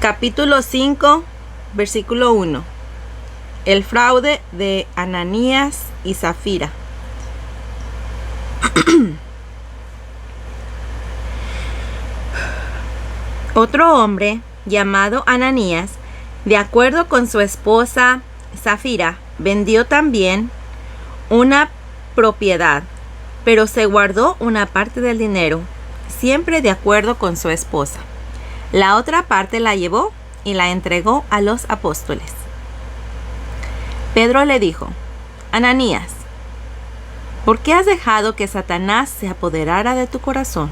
Capítulo 5, versículo 1. El fraude de Ananías y Zafira. Otro hombre llamado Ananías, de acuerdo con su esposa Zafira, vendió también una propiedad, pero se guardó una parte del dinero, siempre de acuerdo con su esposa. La otra parte la llevó y la entregó a los apóstoles. Pedro le dijo: Ananías, ¿por qué has dejado que Satanás se apoderara de tu corazón?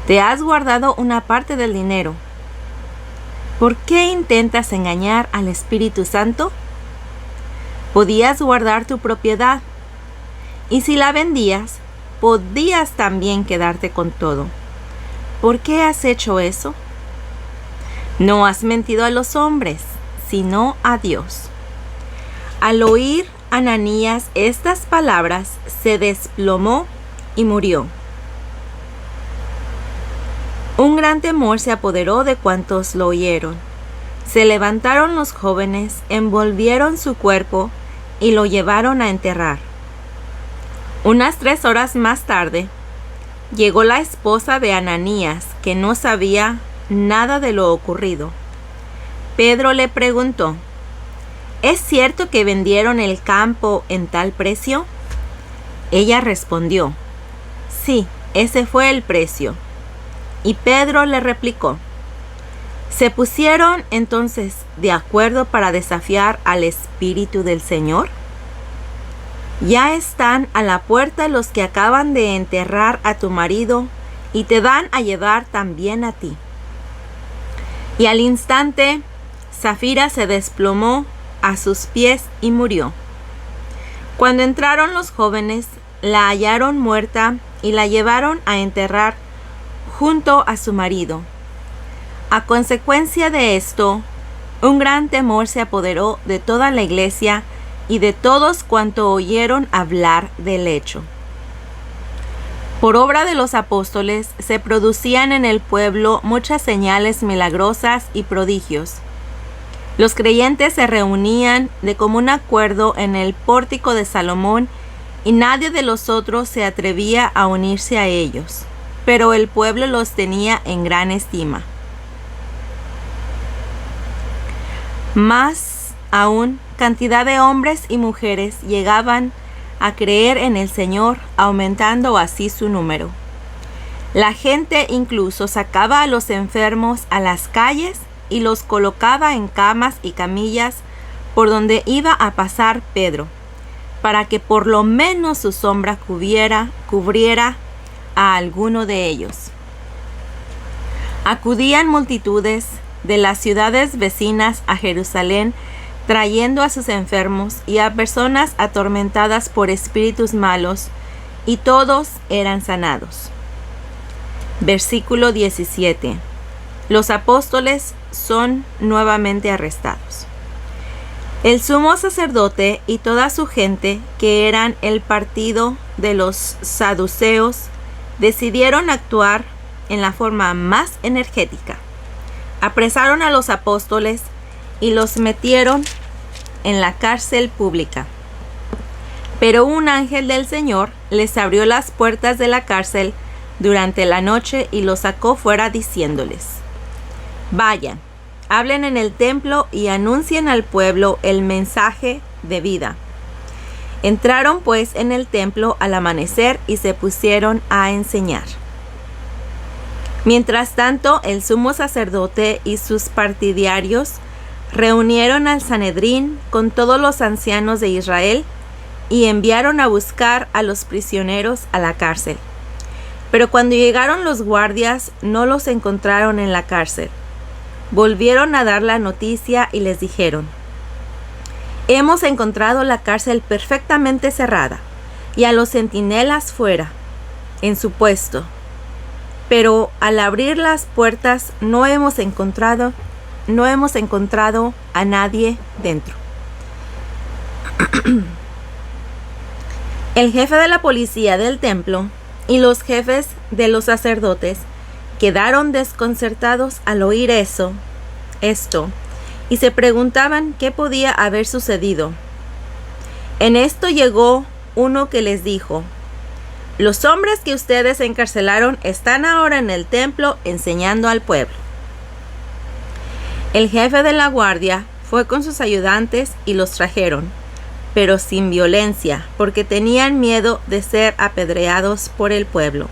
Te has guardado una parte del dinero. ¿Por qué intentas engañar al Espíritu Santo? Podías guardar tu propiedad, y si la vendías, podías también quedarte con todo. ¿Por qué has hecho eso? No has mentido a los hombres, sino a Dios. Al oír Ananías estas palabras, se desplomó y murió. Un gran temor se apoderó de cuantos lo oyeron. Se levantaron los jóvenes, envolvieron su cuerpo y lo llevaron a enterrar. Unas 3 horas más tarde, llegó la esposa de Ananías, que no sabía nada de lo ocurrido. Pedro le preguntó: ¿Es cierto que vendieron el campo en tal precio? Ella respondió: Sí, ese fue el precio. Y Pedro le replicó: ¿Se pusieron entonces de acuerdo para desafiar al Espíritu del Señor? Ya están a la puerta los que acaban de enterrar a tu marido y te dan a llevar también a ti. Y al instante, Zafira se desplomó a sus pies y murió. Cuando entraron los jóvenes, la hallaron muerta y la llevaron a enterrar junto a su marido. A consecuencia de esto, un gran temor se apoderó de toda la iglesia y de todos cuanto oyeron hablar del hecho. Por obra de los apóstoles se producían en el pueblo muchas señales milagrosas y prodigios. Los creyentes se reunían de común acuerdo en el pórtico de Salomón y nadie de los otros se atrevía a unirse a ellos, pero el pueblo los tenía en gran estima. Más aún, cantidad de hombres y mujeres llegaban a creer en el Señor, aumentando así su número. La gente incluso sacaba a los enfermos a las calles y los colocaba en camas y camillas por donde iba a pasar Pedro, para que por lo menos su sombra cubriera a alguno de ellos. Acudían multitudes de las ciudades vecinas a Jerusalén, trayendo a sus enfermos y a personas atormentadas por espíritus malos, y todos eran sanados. Versículo 17. Los apóstoles son nuevamente arrestados. El sumo sacerdote y toda su gente, que eran el partido de los saduceos, decidieron actuar en la forma más energética. Apresaron a los apóstoles y los metieron en la cárcel pública. Pero un ángel del Señor les abrió las puertas de la cárcel durante la noche y los sacó fuera diciéndoles: Vayan, hablen en el templo y anuncien al pueblo el mensaje de vida. Entraron pues en el templo al amanecer y se pusieron a enseñar. Mientras tanto, el sumo sacerdote y sus partidarios reunieron al Sanedrín con todos los ancianos de Israel y enviaron a buscar a los prisioneros a la cárcel. Pero cuando llegaron los guardias, no los encontraron en la cárcel. Volvieron a dar la noticia y les dijeron: Hemos encontrado la cárcel perfectamente cerrada y a los centinelas fuera, en su puesto. Pero al abrir las puertas no hemos encontrado a nadie dentro. El jefe de la policía del templo y los jefes de los sacerdotes quedaron desconcertados al oír eso esto y se preguntaban qué podía haber sucedido. En esto llegó uno que les dijo: los hombres que ustedes encarcelaron están ahora en el templo enseñando al pueblo. El jefe de la guardia fue con sus ayudantes y los trajeron, pero sin violencia, porque tenían miedo de ser apedreados por el pueblo.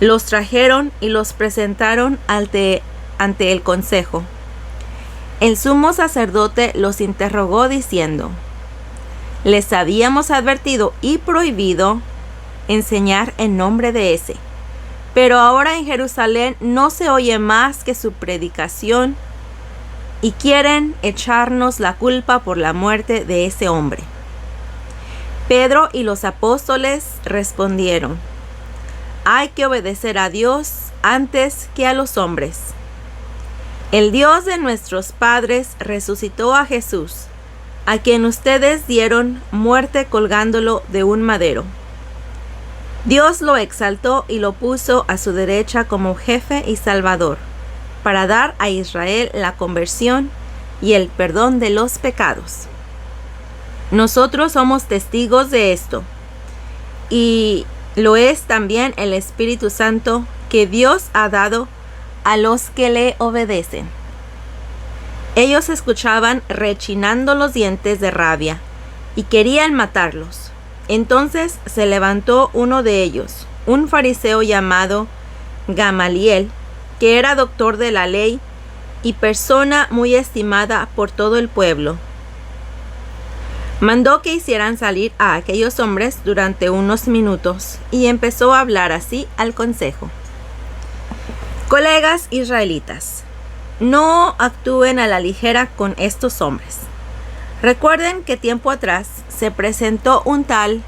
Los trajeron y los presentaron ante el consejo. El sumo sacerdote los interrogó diciendo: les habíamos advertido y prohibido enseñar en nombre de ese, pero ahora en Jerusalén no se oye más que su predicación y quieren echarnos la culpa por la muerte de ese hombre. Pedro y los apóstoles respondieron: hay que obedecer a Dios antes que a los hombres. El Dios de nuestros padres resucitó a Jesús, a quien ustedes dieron muerte colgándolo de un madero. Dios lo exaltó y lo puso a su derecha como jefe y salvador, para dar a Israel la conversión y el perdón de los pecados. Nosotros somos testigos de esto, y lo es también el Espíritu Santo que Dios ha dado a los que le obedecen. Ellos escuchaban rechinando los dientes de rabia y querían matarlos. Entonces se levantó uno de ellos, un fariseo llamado Gamaliel, que era doctor de la ley y persona muy estimada por todo el pueblo. Mandó que hicieran salir a aquellos hombres durante unos minutos y empezó a hablar así al consejo: colegas israelitas, no actúen a la ligera con estos hombres. Recuerden que tiempo atrás se presentó un tal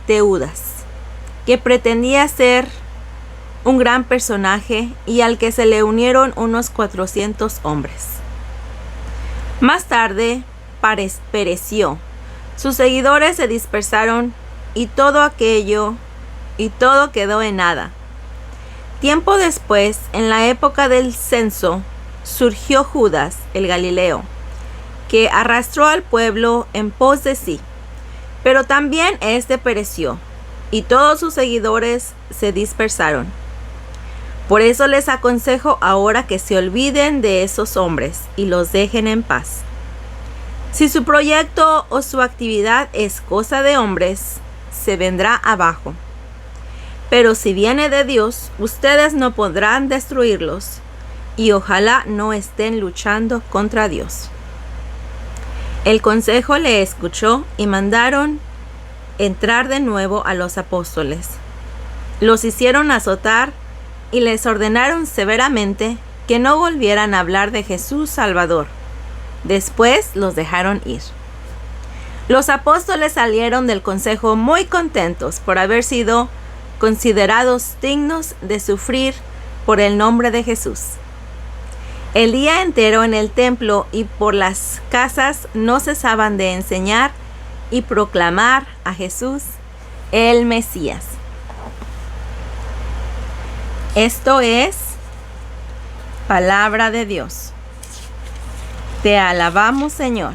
Teudas, que pretendía ser un gran personaje y al que se le unieron unos 400 hombres. Más tarde pereció. Sus seguidores se dispersaron y todo quedó en nada. Tiempo después, en la época del censo, surgió Judas el Galileo, que arrastró al pueblo en pos de sí. Pero también éste pereció, y todos sus seguidores se dispersaron. Por eso les aconsejo ahora que se olviden de esos hombres y los dejen en paz. Si su proyecto o su actividad es cosa de hombres, se vendrá abajo. Pero si viene de Dios, ustedes no podrán destruirlos, y ojalá no estén luchando contra Dios. El consejo le escuchó y mandaron entrar de nuevo a los apóstoles. Los hicieron azotar y les ordenaron severamente que no volvieran a hablar de Jesús Salvador. Después los dejaron ir. Los apóstoles salieron del consejo muy contentos por haber sido considerados dignos de sufrir por el nombre de Jesús. El día entero en el templo y por las casas no cesaban de enseñar y proclamar a Jesús, el Mesías. Esto es palabra de Dios. Te alabamos, Señor.